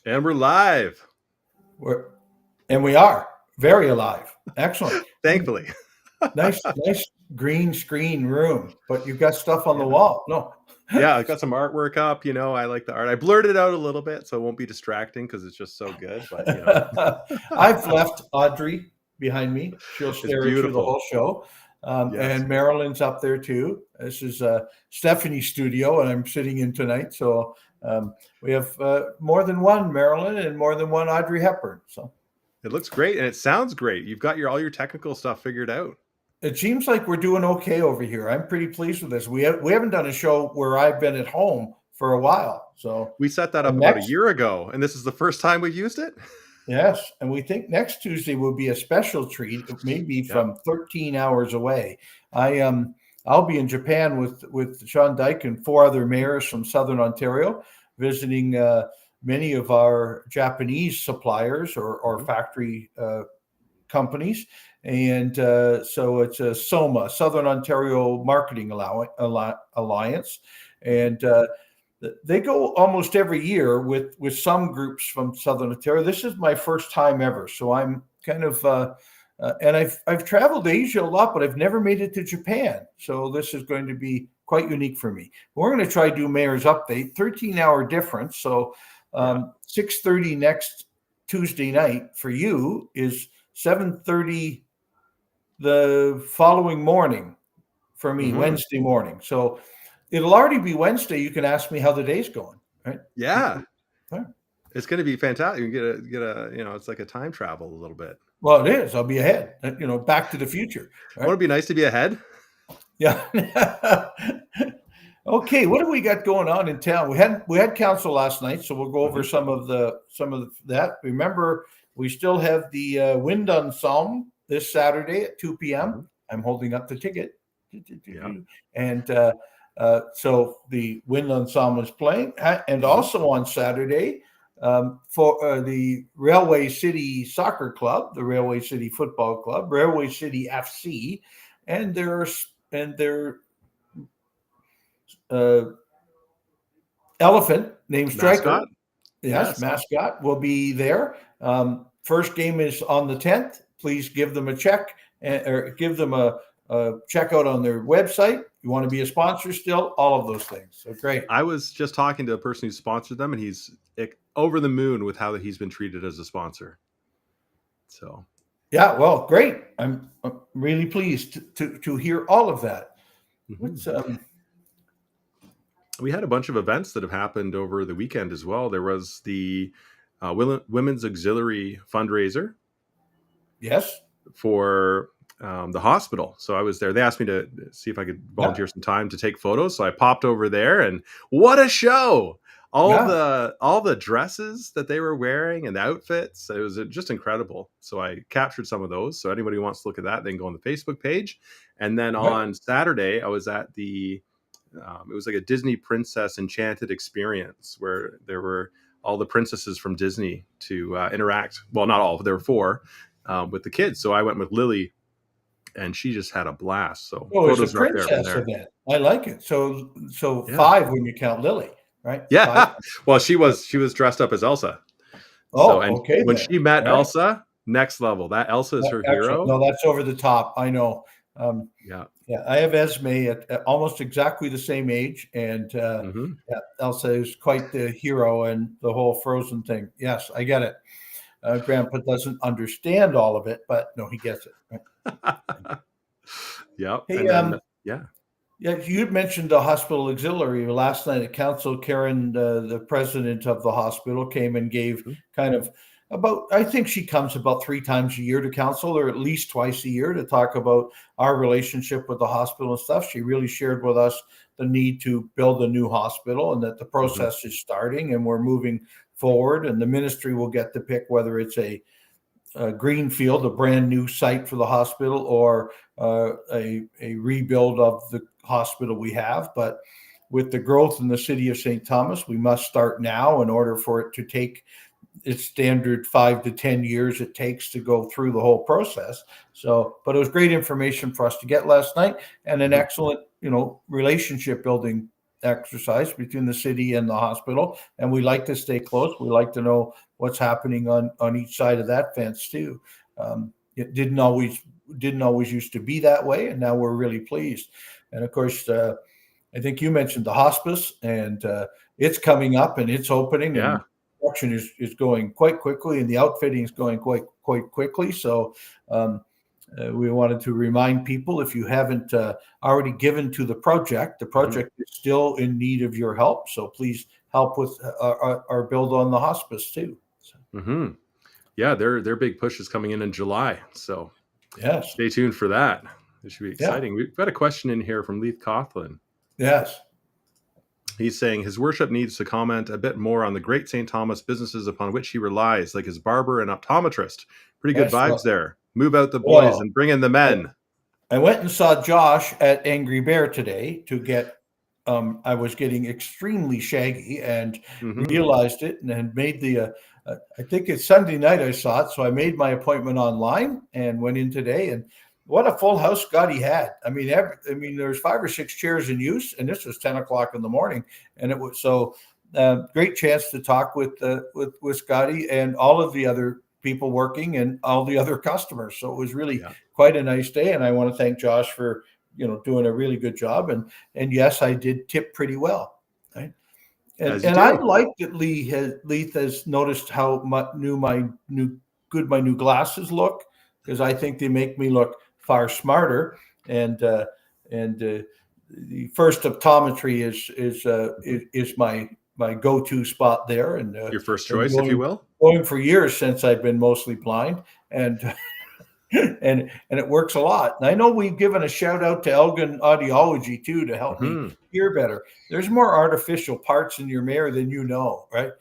And we're live. We are very alive. Excellent. Thankfully. Nice green screen room, but you've got stuff on the wall. No. Yeah, I got some artwork up. I like the art. I blurred it out a little bit so it won't be distracting because it's just so good. But I've left Audrey behind me. She'll stare at you the whole show. Yes. And Marilyn's up there too. This is Stephanie's studio, and I'm sitting in tonight. So we have more than one Marilyn and more than one Audrey Hepburn. So it looks great and it sounds great. You've got all your technical stuff figured out. It seems like we're doing okay over here. I'm pretty pleased with this. We haven't done a show where I've been at home for a while. So we set that up about a year ago, and this is the first time we've used it. Yes, and we think next Tuesday will be a special treat. It may be from 13 hours away. I'll be in Japan with Sean Dyke and 4 other mayors from Southern Ontario, visiting many of our Japanese suppliers or factory companies. And so it's a SOMA, Southern Ontario Marketing Alliance. And they go almost every year with some groups from Southern Ontario. This is my first time ever. So I'm kind of, and I've traveled Asia a lot, but I've never made it to Japan. So this is going to be quite unique for me. We're going to try to do Mayor's Update, 13-hour difference. So 6:30 next Tuesday night for you is 7:30 the following morning for me, Wednesday morning. So it'll already be Wednesday. You can ask me how the day's going, right? Yeah. It's going to be fantastic. You get a it's like a time travel a little bit. Well, it is. I'll be ahead, Back to the Future. Right? Won't it be nice to be ahead? Yeah. Okay. What have we got going on in town? We had council last night, so we'll go over some of that. Remember, we still have the Wind Ensemble this Saturday at 2 p.m. I'm holding up the ticket. Yeah. And so the Wind Ensemble is playing. And also on Saturday for the Railway City Soccer Club, the Railway City Football Club, Railway City FC, and their elephant named Striker. Mascot. Yes, mascot will be there. First game is on the 10th. Please give them a check or give them a checkout on their website. You want to be a sponsor still, all of those things. So great. I was just talking to a person who sponsored them, and he's over the moon with how he's been treated as a sponsor. So, yeah, well, great. I'm really pleased to hear all of that. We had a bunch of events that have happened over the weekend as well. There was the Women's Auxiliary fundraiser. Yes. For the hospital. So I was there. They asked me to see if I could volunteer some time to take photos. So I popped over there, and what a show. All the dresses that they were wearing and the outfits. It was just incredible. So I captured some of those. So anybody who wants to look at that, they can go on the Facebook page. And then on Saturday, I was at it was like a Disney Princess Enchanted experience where there were all the princesses from Disney to interact. Well, not all, but there were 4 with the kids. So I went with Lily, and she just had a blast. So it's a princess event. I like it. So 5 when you count Lily, right? Yeah. 5. Well, she was dressed up as Elsa. Oh, okay. When she met Elsa, next level. That Elsa is her hero. No, that's over the top. I know. Yeah. I have Esme at almost exactly the same age, and Elsa is quite the hero and the whole Frozen thing. Yes, I get it. Grandpa doesn't understand all of it, but no, he gets it. Right? Yep. Hey, you mentioned the hospital auxiliary last night at council. Karen, the president of the hospital, came and gave kind of I think she comes about 3 times a year to council, or at least twice a year, to talk about our relationship with the hospital and stuff. She really shared with us the need to build a new hospital and that the process is starting and we're moving forward, and the ministry will get to pick whether it's a greenfield, a brand new site for the hospital, or a rebuild of the hospital we have. But with the growth in the city of St.Thomas, we must start now in order for it to take its standard 5 to 10 years it takes to go through the whole process. So, but it was great information for us to get last night, and an excellent, relationship building exercise between the city and the hospital, and we like to stay close. We like to know what's happening on each side of that fence too. It didn't always used to be that way, and now we're really pleased. And of course, I think you mentioned the hospice, and it's coming up and it's opening, and construction is going quite quickly, and the outfitting is going quite quickly. So we wanted to remind people, if you haven't already given to the project is still in need of your help. So please help with our build on the hospice too. So. Yeah, their big push is coming in July. So yes, stay tuned for that. It should be exciting. We've got a question in here from Leith Coughlin. Yes. He's saying his worship needs to comment a bit more on the great St.Thomas businesses upon which he relies, like his barber and optometrist. Pretty good vibes there. Move out the boys and bring in the men. I went and saw Josh at Angry Bear today to get, I was getting extremely shaggy and realized it, and had made the, I think it's Sunday night I saw it. So I made my appointment online and went in today, and what a full house Scotty had. I mean, there's 5 or 6 chairs in use, and this was 10 o'clock in the morning. And it was so great chance to talk with Scotty and all of the other people working and all the other customers. So it was really quite a nice day. And I want to thank Josh for, doing a really good job. And yes, I did tip pretty well. Right. And I like that Leith has noticed how my new glasses look, because I think they make me look far smarter, and the first optometry is my go-to spot there, and your first choice, if you will. Going for years since I've been mostly blind, and and it works a lot. And I know we've given a shout out to Elgin Audiology too to help me hear better. There's more artificial parts in your mirror than you know, right?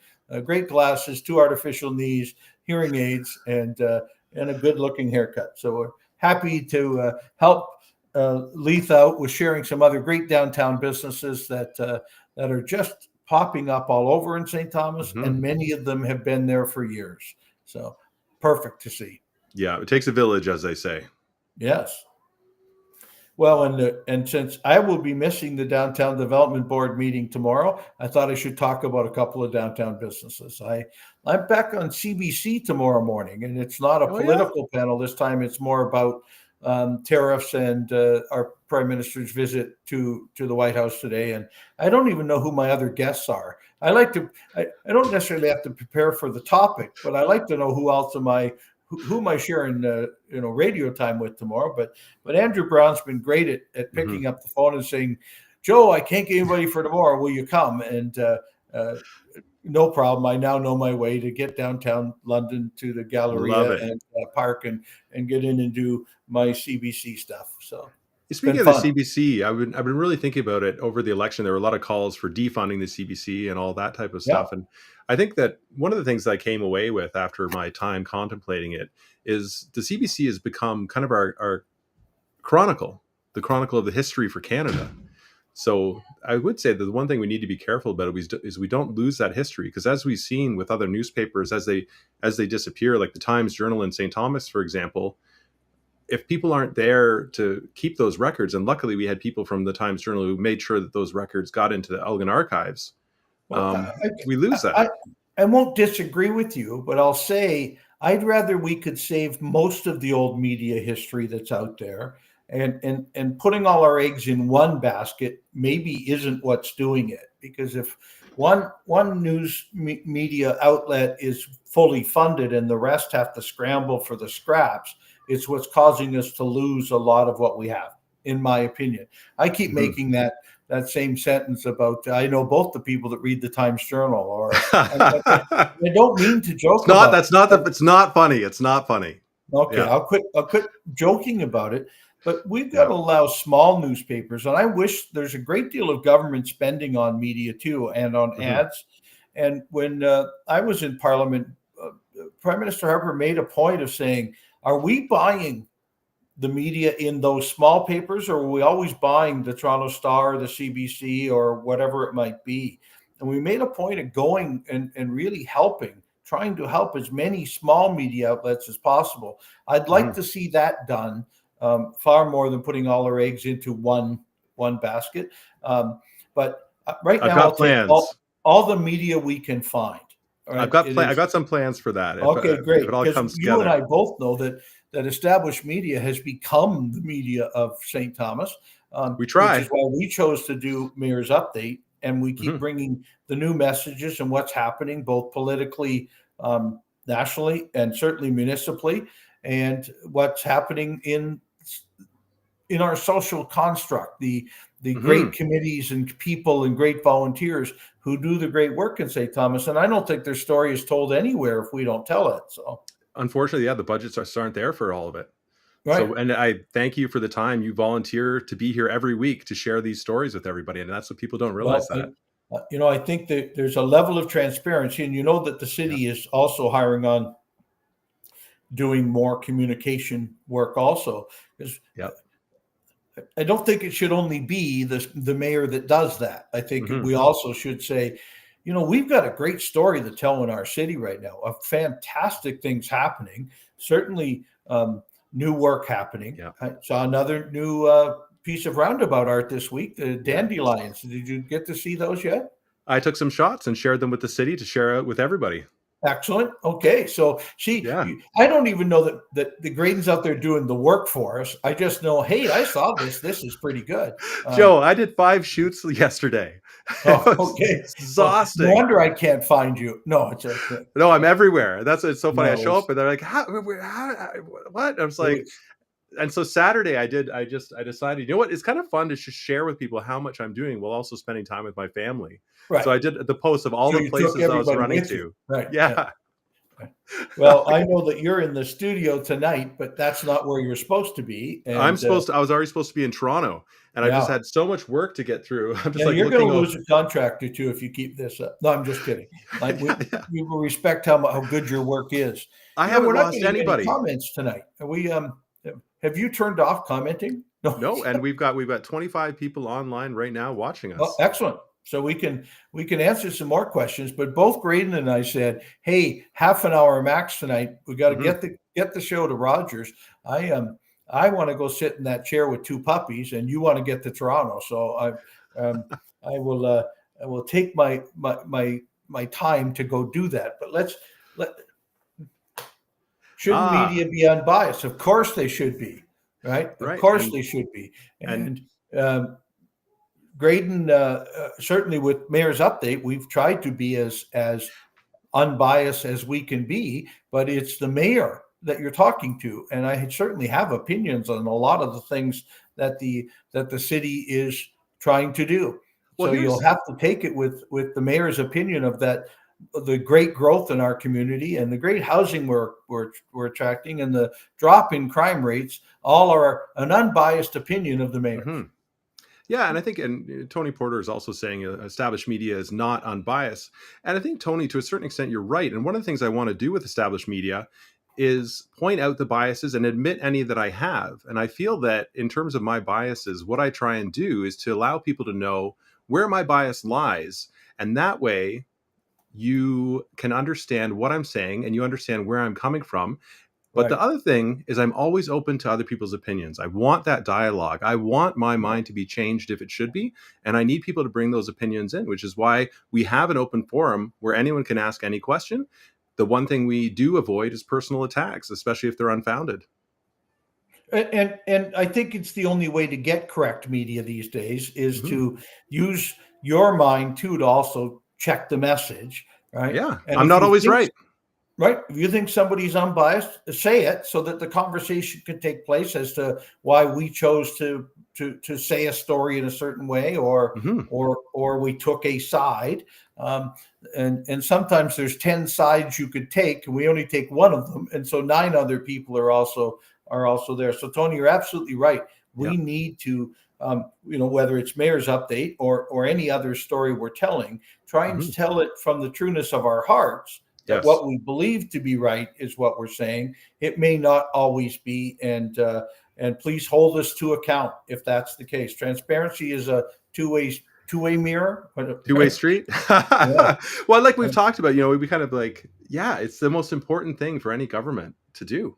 Great glasses, 2 artificial knees, hearing aids, and a good-looking haircut. So we're happy to help Leith out with sharing some other great downtown businesses that are just popping up all over in St. Thomas, and many of them have been there for years. So perfect to see. Yeah, it takes a village, as they say. Yes. Well, and since I will be missing the Downtown Development Board meeting tomorrow, I thought I should talk about a couple of downtown businesses. I'm back on CBC tomorrow morning, and it's not a political panel this time. It's more about tariffs and our Prime Minister's visit to the White House today. And I don't even know who my other guests are. I don't necessarily have to prepare for the topic, but I like to know who else who am I sharing radio time with tomorrow. But Andrew Brown's been great at picking up the phone and saying, Joe, I can't get anybody for tomorrow. Will you come? And no problem. I now know my way to get downtown London to the Galleria and park and get in and do my CBC stuff. So speaking of the CBC, I've been really thinking about it over the election. There were a lot of calls for defunding the CBC and all that type of stuff. And I think that one of the things that I came away with after my time contemplating it is the CBC has become kind of our chronicle, the chronicle of the history for Canada. So I would say that the one thing we need to be careful about is we don't lose that history, because as we've seen with other newspapers, as they disappear, like the Times Journal in St. Thomas, for example, if people aren't there to keep those records, and luckily we had people from the Times Journal who made sure that those records got into the Elgin archives, we lose that. I won't disagree with you, but I'll say I'd rather we could save most of the old media history that's out there, and putting all our eggs in one basket maybe isn't what's doing it. Because if one news media outlet is fully funded and the rest have to scramble for the scraps, it's what's causing us to lose a lot of what we have, in my opinion. I keep making that same sentence about, I know both the people that read the Times Journal, or I don't mean to joke. It's not funny. It's not funny. Okay. Yeah. I'll quit joking about it, but we've got to allow small newspapers. And I wish there's a great deal of government spending on media too, and on ads. And when I was in Parliament, Prime Minister Harper made a point of saying, are we buying the media in those small papers, or are we always buying the Toronto Star, the CBC, or whatever it might be? And we made a point of going and really trying to help as many small media outlets as possible. I'd like to see that done far more than putting all our eggs into one basket. But right I've now got I'll take plans. all the media we can find. All right. I've got some plans for that Okay, if great. it all Because comes you and together. I both know that established media has become the media of St.Thomas, We which is try. why we chose to do Mayor's Update, and we keep Mhm. bringing the new messages and what's happening, both politically, nationally, and certainly municipally, and what's happening in our social construct, the great Mhm. committees and people and great volunteers who do the great work in St. Thomas. And I don't think their story is told anywhere if we don't tell it. So, Unfortunately, yeah, the budgets aren't there for all of it. right. So, and I thank you for the time you volunteer to be here every week to share these stories with everybody, and that's what people don't realize Well, that. I think that there's a level of transparency, and you know that the Yeah. city is also hiring on doing more communication work also. Because Yeah. I don't think it should only be the mayor that does that. I think Mhm. we also should say, we've got a great story to tell in our city right now of fantastic things happening. Certainly, new work happening. Yeah. I saw another new piece of roundabout art this week, the Yeah. dandelions. Did you get to see those yet? I took some shots and shared them with the city to share out with everybody. Excellent. Okay, so Yeah. I don't even know that the Graydens out there doing the work for us. I just know, hey, I saw this. This is pretty good. Joe, I did 5 shoots yesterday. It Oh, was okay. Well, no exhausting. wonder I can't find you. No, No, I'm everywhere. It's so funny. I no. show up and they're like, what? I was like, and so Saturday I decided, you know what? It's kind of fun to just share with people how much I'm doing while also spending time with my family. So Right. I did the post of all So the you took places I was everybody running with you. to. Right. Yeah. Yeah. Well, I know that you're in the studio tonight, but that's not where you're supposed to be. And I was already supposed to be in Toronto, and I've just yeah, had so much work to get through. I'm just yeah, like you're going looking to over. lose a contract or two if you keep this up. No, I'm just kidding. Like Yeah, yeah. we will respect how good your work is. I haven't We're not lost getting any anybody. comments tonight. Are we have you turned off commenting? No. No, and we've got 25 people online right now watching Oh, us. excellent. So we can answer some more questions. But both Grayden and I said, "Hey, half an hour max tonight. We got to Mhm. get the show to Rogers. I want to go sit in that chair with two puppies, and you want to get to Toronto. So I will take my time to go do that. But let shouldn't Ah, media be unbiased? Of course they should be, right? Of right, course they should be, and and. Grayden, certainly with Mayor's Update, we've tried to be as unbiased as we can be, but it's the mayor that you're talking to, and I certainly have opinions on a lot of the things that the city is trying to do. well, So you'll here's have to take it with the mayor's opinion of that, the great growth in our community and the great housing we're attracting and the drop in crime rates. All are an unbiased opinion of the mayor. mhm. Yeah, and I think, and Tony Porter is also saying established media is not unbiased. And I think, Tony, to a certain extent, you're right. And one of the things I want to do with established media is point out the biases and admit any that I have. And I feel that in terms of my biases, what I try and do is to allow people to know where my bias lies. And that way, you can understand what I'm saying and you understand where I'm coming from. But Right. the other thing is I'm always open to other people's opinions. I want that dialogue. I want my mind to be changed if it should be. And I need people to bring those opinions in, which is why we have an open forum where anyone can ask any question. The one thing we do avoid is personal attacks, especially if they're unfounded. And I think it's the only way to get correct media these days is Mhm. to use your mind too to also check the message, right? Yeah, And I'm if not you always think right. right, if you think somebody's unbiased, say it so that the conversation can take place as to why we chose to say a story in a certain way, Mhm. or we took a side. Um, and sometimes there's 10 sides you could take, and we only take one of them, and so 9 other people are also there. So Tony, you're absolutely right. Yeah. We need to, whether it's Mayor's Update or any other story we're telling, try and Mhm. tell it from the trueness of our hearts. That Yes. what we believe to be right is what we're saying. It may not always be, and please hold us to account if that's the case. Transparency is a two-way mirror. Two-way Right? street. Yeah. Well, like we've talked about, we kind of like, yeah, it's the most important thing for any government to do.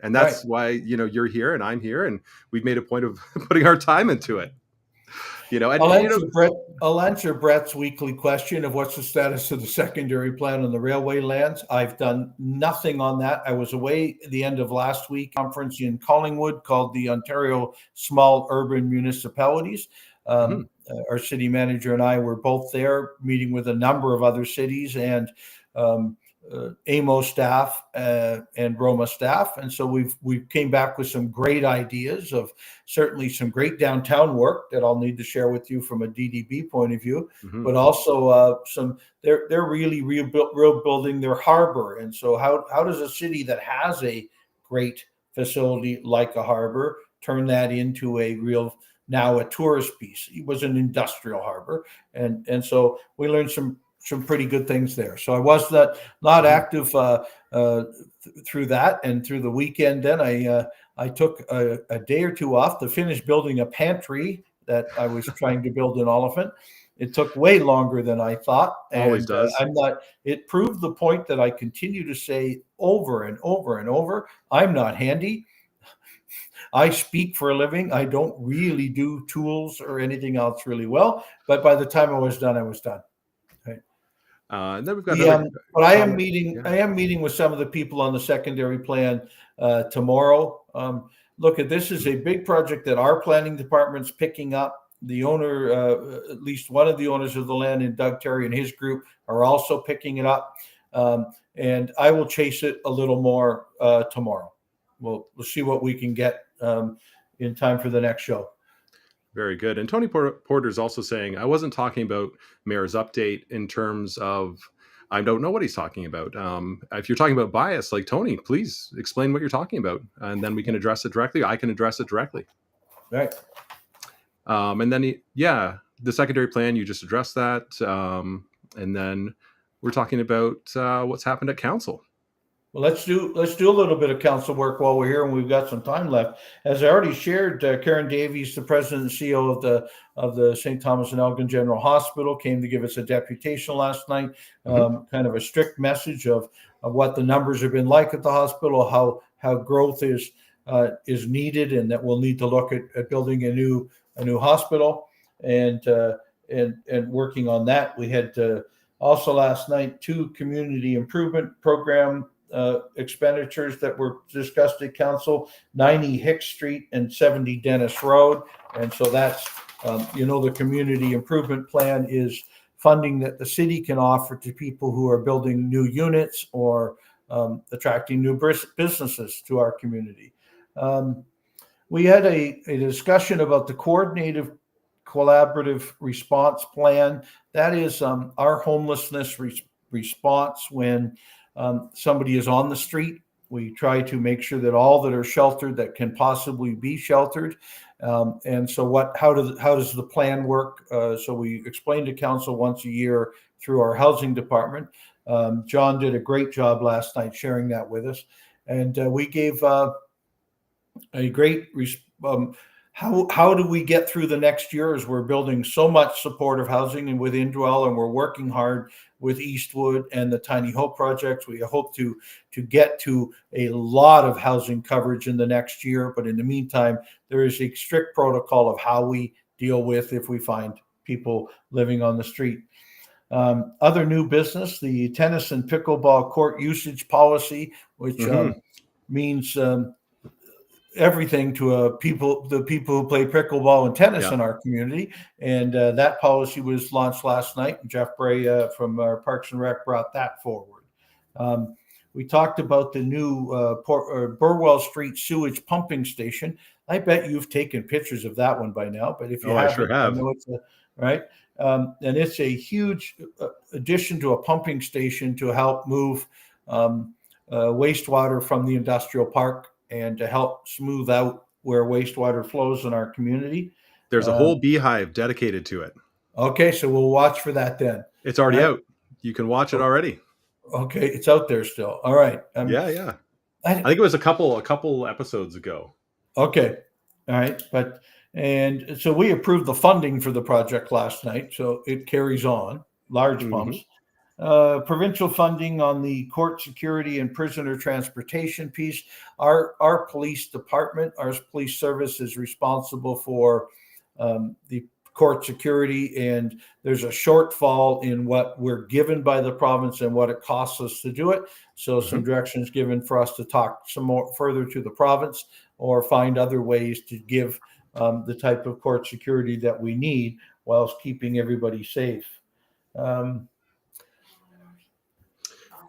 And Right. that's why, you're here and I'm here and we've made a point of putting our time into it. And I'll answer Brett's weekly question of what's the status of the secondary plan on the railway lands. I've done nothing on that. I was away at the end of last week, conference in Collingwood called the Ontario Small Urban Municipalities. Our city manager and I were both there meeting with a number of other cities and AMO staff and Roma staff. And so we came back with some great ideas of certainly some great downtown work that I'll need to share with you from a DDB point of view, but also they're really rebuilding their harbor. And so how does a city that has a great facility like a harbor turn that into now a tourist piece? It was an industrial harbor. And so we learned some pretty good things there. So I was not active through that, and through the weekend. Then I took a day or two off to finish building a pantry that I was trying to build in Oliphant. It took way longer than I thought. Always does. It proved the point that I continue to say over and over and over. I'm not handy. I speak for a living. I don't really do tools or anything else really well. But by the time I was done, I was done. And then we've got but I am meeting with some of the people on the secondary plan tomorrow. Look, this is a big project that our planning department's picking up. The owner, at least one of the owners of the land, and Doug Terry and his group are also picking it up. And I will chase it a little more tomorrow. We'll see what we can get in time for the next show. Very good. And Tony Porter's also saying, I wasn't talking about Mayor's update in terms of, I don't know what he's talking about. If you're talking about bias, like Tony, please explain what you're talking about, and then we can address it directly. I can address it directly. Right. And then, the secondary plan, you just addressed that. And then we're talking about what's happened at council. Well, let's do a little bit of council work while we're here, and we've got some time left. As I already shared, Karen Davies, the president and CEO of the St.Thomas and Elgin General Hospital, came to give us a deputation last night, kind of a strict message of what the numbers have been like at the hospital, how growth is needed, and that we'll need to look at building a new hospital and working on that. We had also last night 2 community improvement program expenditures that were discussed at council, 90 Hicks Street and 70 Dennis Road. And so that's, the community improvement plan is funding that the city can offer to people who are building new units or attracting new businesses to our community. We had a discussion about the collaborative response plan. That is our homelessness response when somebody is on the street. We try to make sure that all that are sheltered that can possibly be sheltered. And so how does the plan work? So we explain to council once a year through our housing department. John did a great job last night sharing that with us. And we gave a great how do we get through the next year as we're building so much supportive housing and with Indwell, and we're working hard with Eastwood and the Tiny Hope projects. We hope to get to a lot of housing coverage in the next year. But in the meantime, there is a strict protocol of how we deal with if we find people living on the street. Other new business, the tennis and pickleball court usage policy, which means everything to the people who play pickleball and tennis in our community. And that policy was launched last night. Jeff Bray from our Parks and Rec brought that forward. We talked about the new Burwell Street sewage pumping station. I bet you've taken pictures of that one by now, but if you haven't, I sure have. I know it's right. And it's a huge addition to a pumping station to help move wastewater from the industrial park and to help smooth out where wastewater flows in our community. There's a whole beehive dedicated to it. Okay, so we'll watch for that then. It's already out. You can watch it already. Okay, it's out there still. All right. Yeah. I think it was a couple episodes ago. Okay. All right. And so we approved the funding for the project last night, so it carries on. Large pumps. Provincial funding on the court security and prisoner transportation piece. Our police department, our police service is responsible for the court security, and there's a shortfall in what we're given by the province and what it costs us to do it. So some direction is given for us to talk some more further to the province or find other ways to give the type of court security that we need whilst keeping everybody safe.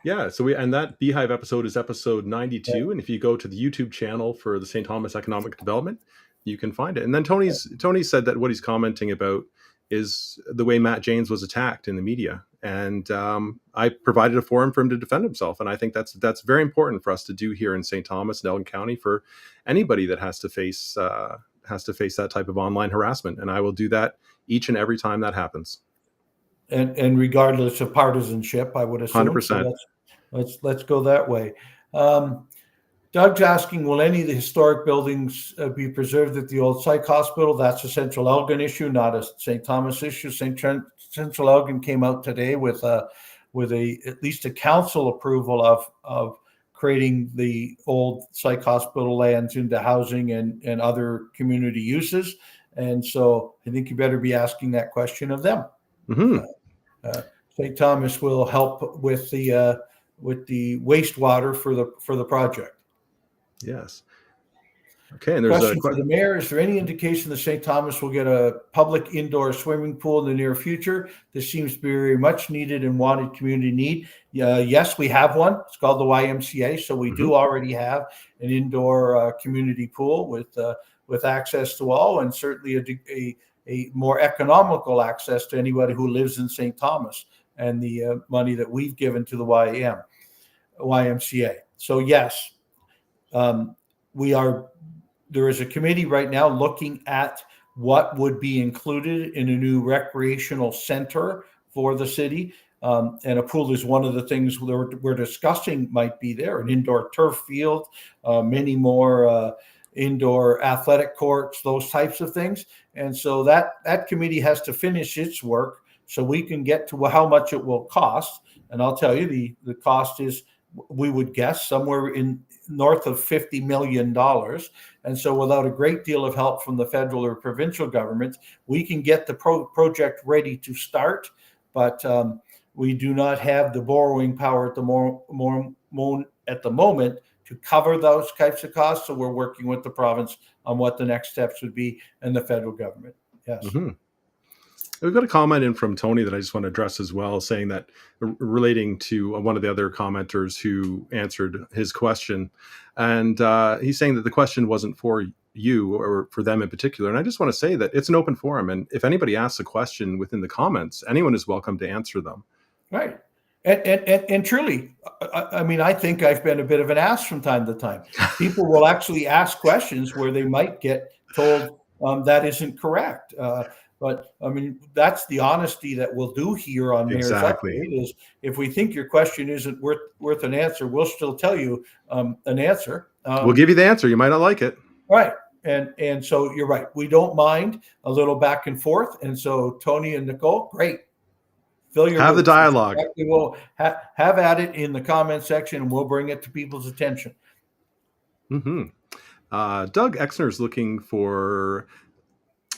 Yeah, so and that Beehive episode is episode 92, and if you go to the YouTube channel for the St. Thomas Economic Development, you can find it. And then Tony said that what he's commenting about is the way Matt Janes was attacked in the media, and I provided a forum for him to defend himself, and I think that's very important for us to do here in St. Thomas and Elgin County for anybody that has to face that type of online harassment, and I will do that each and every time that happens. And regardless of partisanship, I would assume. 100%. So let's go that way. Doug's asking, will any of the historic buildings be preserved at the old psych hospital? That's a Central Elgin issue, not a St. Thomas issue. Central Elgin came out today with at least a council approval of creating the old psych hospital lands into housing and other community uses. And so I think you better be asking that question of them. St. Thomas will help with the wastewater for the project. Yes. Okay. And there's question for the mayor: is there any indication that St. Thomas will get a public indoor swimming pool in the near future? This seems to be very much needed and wanted community need. Yes, we have one. It's called the YMCA. So we do already have an indoor community pool with access to all, and certainly a more economical access to anybody who lives in St. Thomas, and the money that we've given to the YMCA. So yes, there is a committee right now looking at what would be included in a new recreational center for the city. And a pool is one of the things we're discussing might be there, an indoor turf field, many more indoor athletic courts, those types of things. And so that committee has to finish its work so we can get to how much it will cost. And I'll tell you, the cost is, we would guess, somewhere in north of $50 million. And so without a great deal of help from the federal or provincial governments, we can get the project ready to start. But we do not have the borrowing power at the moment to cover those types of costs. So we're working with the province on what the next steps would be, and the federal government. Yes. We've got a comment in from Tony that I just want to address as well, saying that relating to one of the other commenters who answered his question. And he's saying that the question wasn't for you or for them in particular. And I just want to say that it's an open forum. And if anybody asks a question within the comments, anyone is welcome to answer them. Right. And truly, I mean, I think I've been a bit of an ass from time to time. People will actually ask questions where they might get told that isn't correct. But I mean, that's the honesty that we'll do here on Mayor's Update, is if we think your question isn't worth an answer, we'll still tell you an answer. We'll give you the answer. You might not like it. Right. And so you're right. We don't mind a little back and forth. And so Tony and Nicole, great. Have the dialogue. We'll have at it in the comment section, and we'll bring it to people's attention. Doug Exner is looking for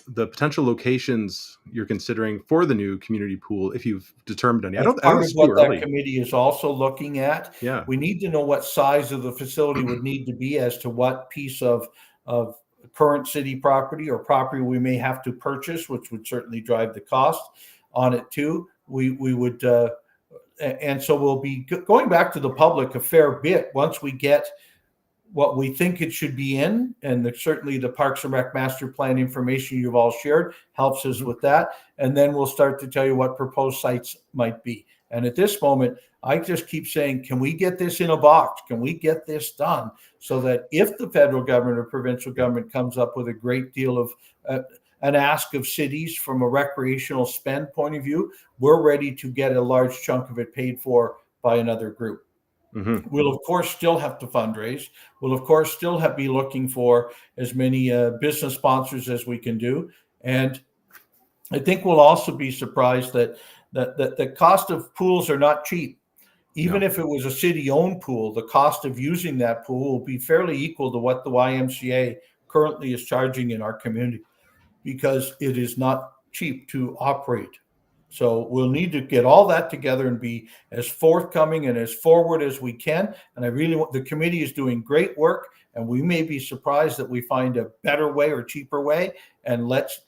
the potential locations you're considering for the new community pool, if you've determined any. I don't part of what that committee is also looking at. Yeah, we need to know what size of the facility would need to be as to what piece of current city property or property we may have to purchase, which would certainly drive the cost on it too. We would, and so we'll be going back to the public a fair bit once we get what we think it should be in, and certainly the Parks and Rec Master Plan information you've all shared helps us with that. And then we'll start to tell you what proposed sites might be. And at this moment, I just keep saying, can we get this in a box? Can we get this done so that if the federal government or provincial government comes up with a great deal of an ask of cities from a recreational spend point of view, we're ready to get a large chunk of it paid for by another group. We'll, of course, still have to fundraise. We'll, of course, still be looking for as many business sponsors as we can do. And I think we'll also be surprised that the cost of pools are not cheap. Even if it was a city-owned pool, the cost of using that pool will be fairly equal to what the YMCA currently is charging in our community, because it is not cheap to operate. So we'll need to get all that together and be as forthcoming and as forward as we can. And I really want, the committee is doing great work, and we may be surprised that we find a better way or cheaper way. And let's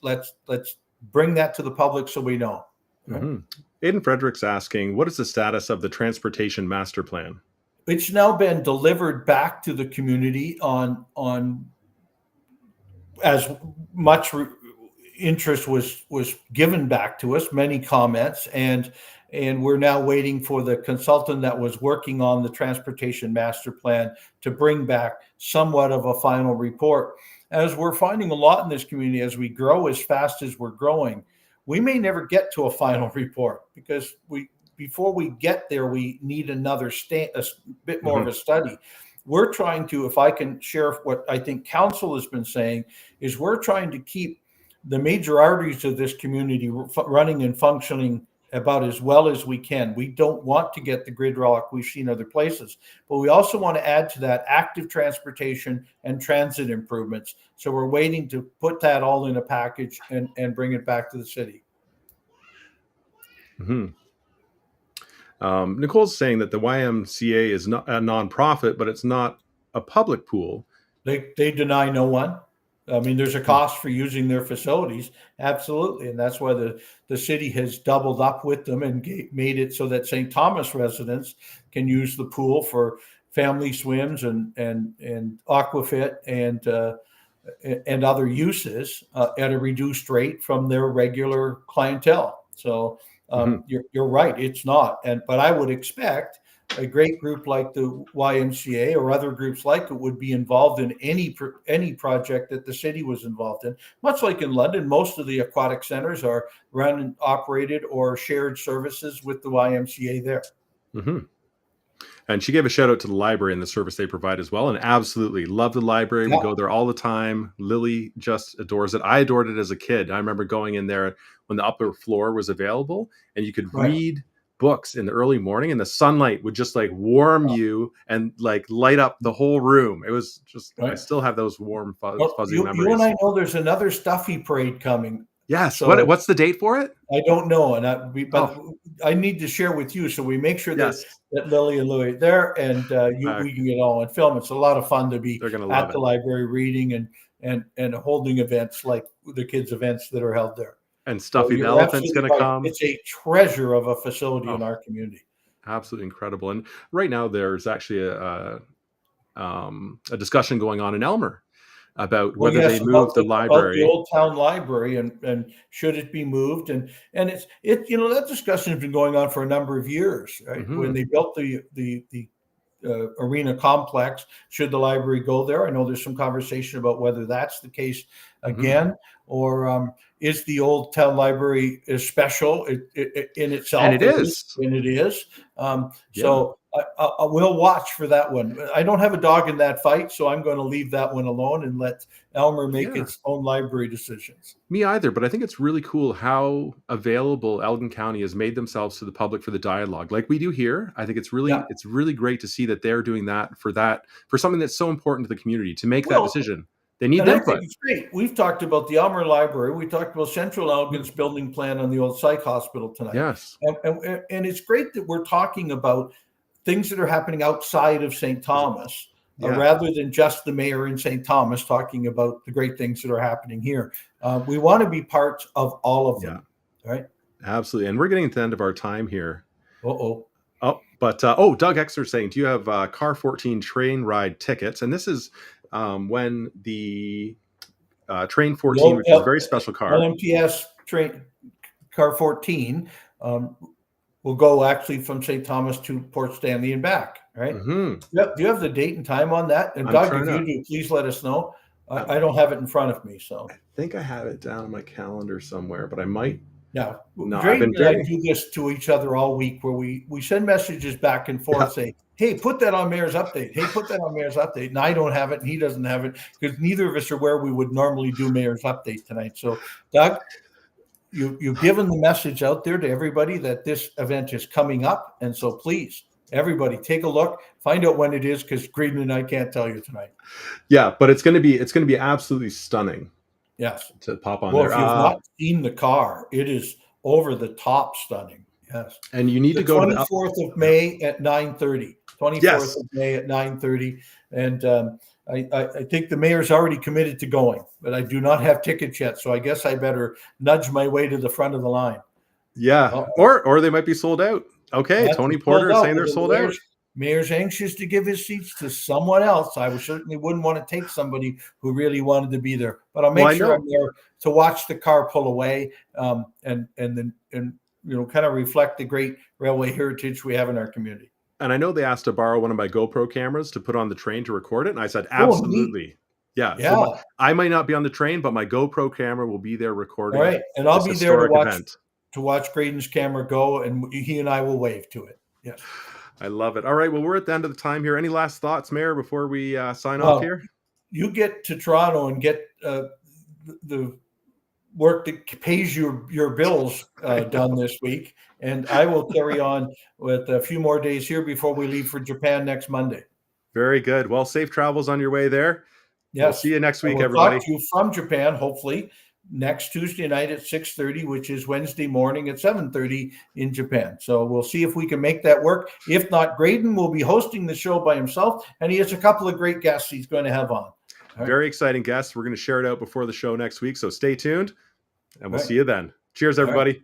bring that to the public so we know. Mm-hmm. Aiden Frederick's asking, what is the status of the transportation master plan? It's now been delivered back to the community on as much interest was given back to us, many comments, and we're now waiting for the consultant that was working on the transportation master plan to bring back somewhat of a final report. As we're finding a lot in this community, as we grow as fast as we're growing, we may never get to a final report, because before we get there, we need another a bit more of a study. We're trying to, if I can share what I think council has been saying, is we're trying to keep the major arteries of this community running and functioning about as well as we can. We don't want to get the gridlock we've seen other places, but we also want to add to that active transportation and transit improvements. So we're waiting to put that all in a package and bring it back to the city. Mm-hmm. Nicole's saying that the YMCA is not a nonprofit, but it's not a public pool. They deny no one. I mean, there's a cost for using their facilities. Absolutely. And that's why the city has doubled up with them and made it so that St.Thomas residents can use the pool for family swims and aquafit and other uses at a reduced rate from their regular clientele. So you're right. It's not. But I would expect a great group like the YMCA or other groups like it would be involved in any project that the city was involved in. Much like in London, most of the aquatic centers are run and operated or shared services with the YMCA there. Mm-hmm. And she gave a shout out to the library and the service they provide as well. And absolutely love the library. Yeah. We go there all the time. Lily just adores it. I adored it as a kid. I remember going in there when the upper floor was available and you could read books in the early morning, and the sunlight would just like warm you and like light up the whole room. It was just, I still have those warm, fuzzy memories. You and I know there's another stuffy parade coming. Yes. So what's the date for it? I don't know. But I need to share with you. So we make sure that Lily and Louis are there, and we can get all on film. It's a lot of fun to be at the library reading and holding events like the kids' events that are held there. And Stuffy the Elephant's going to come. It's a treasure of a facility in our community. Absolutely incredible. And right now there's actually a discussion going on in Elmer about whether they move the library. About the Old Town Library and should it be moved? And it that discussion has been going on for a number of years, right? Mm-hmm. When they built the arena complex, should the library go there? I know there's some conversation about whether that's the case again, or is the Old Town Library special in itself? And it is. So I will watch for that one. I don't have a dog in that fight, so I'm going to leave that one alone and let Elmer make its own library decisions. Me either, but I think it's really cool how available Elgin County has made themselves to the public for the dialogue, like we do here. I think it's really great to see that they're doing that for something that's so important to the community to make that decision. They need that. I think it's great. We've talked about the Elmer Library. We talked about Central Elgin's building plan on the old psych hospital tonight. Yes. And it's great that we're talking about things that are happening outside of St. Thomas, rather than just the mayor in St. Thomas talking about the great things that are happening here. We want to be parts of all of them, right? Absolutely. And we're getting to the end of our time here. But Doug Exler saying, do you have Car 14 train ride tickets? And this is when the Train 14, which is a very special car. LMTS train Car 14 will go actually from St. Thomas to Port Stanley and back, right? Mm-hmm. Do you have the date and time on that? And Doug, if you do, please let us know. I don't have it in front of me. So I think I have it down on my calendar somewhere, but I might. Yeah. Grayden and I do this to each other all week where we send messages back and forth, say, hey, put that on Mayor's Update. Hey, put that on Mayor's Update. And I don't have it and he doesn't have it because neither of us are where we would normally do Mayor's Update tonight. So, Doug, you've given the message out there to everybody that this event is coming up. And so please, everybody, take a look, find out when it is, because Grayden and I can't tell you tonight. Yeah, but it's going to be absolutely stunning. Yes. to pop on Well, there. if you've not seen the car, it is over the top stunning. Yes. And you need The to go to the 24th of May at 9:30. 24th yes. of May at 9:30. And I think the mayor's already committed to going, but I do not have tickets yet. So I guess I better nudge my way to the front of the line. Yeah. Or they might be sold out. Okay. That's Tony sold Porter is out. saying they're The sold out. mayor's anxious to give his seats to someone else. I certainly wouldn't want to take somebody who really wanted to be there, but I'll make sure I'm there to watch the car pull away, and then kind of reflect the great railway heritage we have in our community. And I know they asked to borrow one of my GoPro cameras to put on the train to record it. And I said, absolutely. Yeah. So I might not be on the train, but my GoPro camera will be there recording. All right. And I'll be there to watch Grayden's camera go, and he and I will wave to it. Yes. I love it. All right. Well, we're at the end of the time here. Any last thoughts, Mayor, before we sign off here? You get to Toronto and get the work that pays your bills done this week. And I will carry on with a few more days here before we leave for Japan next Monday. Very good. Well, safe travels on your way there. Yes. We'll see you next week, we'll everybody. Talk to you from Japan, hopefully, next Tuesday night at 6:30, which is Wednesday morning at 7:30 in Japan. So we'll see if we can make that work. If not, Grayden will be hosting the show by himself, and he has a couple of great guests he's going to have on. Very exciting guests. We're going to share it out before the show next week. So stay tuned, and we'll see you then. Cheers, everybody.